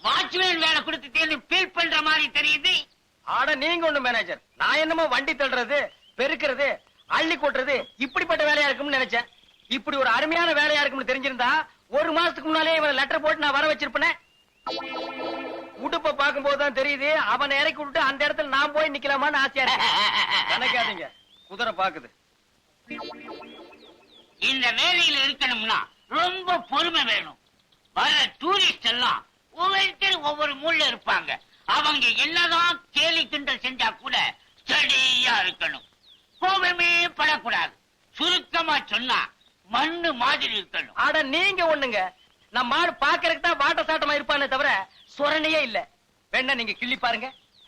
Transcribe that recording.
Watchman வேலை கொடுத்துட்டேன்னு feel பண்ற மாதிரி தெரியுது. ஆட நீங்க ஒண்ணு மேனேஜர், நான் என்னமோ வண்டி தள்ளுறது, பெருக்கிறது, அள்ளி கொட்டுறது இப்படிப்பட்ட வேலையா இருக்கும்னு நினைச்சேன். இப்படி ஒரு அருமையான வேலையா இருக்கும்னு தெரிஞ்சிருந்தா ஒரு மாசத்துக்கு முன்னாலே இவன் லெட்டர் போட்டு நான் வர வச்சிருப்பேன். உடுப்ப பார்க்கும் போதுதான் தெரியுது அவனை இறக்கி விட்டு அந்த இடத்துல நான் போய் நிக்கலாமான்னு ஆசையா இருக்கு. நினைக்காதீங்க, குதிரை பாக்குது. இந்த வேலையில இருக்கணும்னா ரொம்ப பொறுமை வேணும். வர டூரிஸ்ட் எல்லாம் ஒவ்வொருத்தரும் ஒவ்வொரு மூலைல இருப்பாங்க. அவங்க என்னதான் கேலி கிண்டல் செஞ்சா கூட ஸ்டடியா இருக்கணும். கோபமே படக்கூடாது. சுருக்கமா சொன்னா மண்ணு மாதிரி இருக்கணும். ஆட நீங்க ஒண்ணுங்க, நம்ம மாடு பாக்குறதுக்கு தான் வாட்ட சாட்டமா இருப்பானே தவிர சொரணையே இல்ல. வேணா நீங்க கிள்ளி பாருங்க.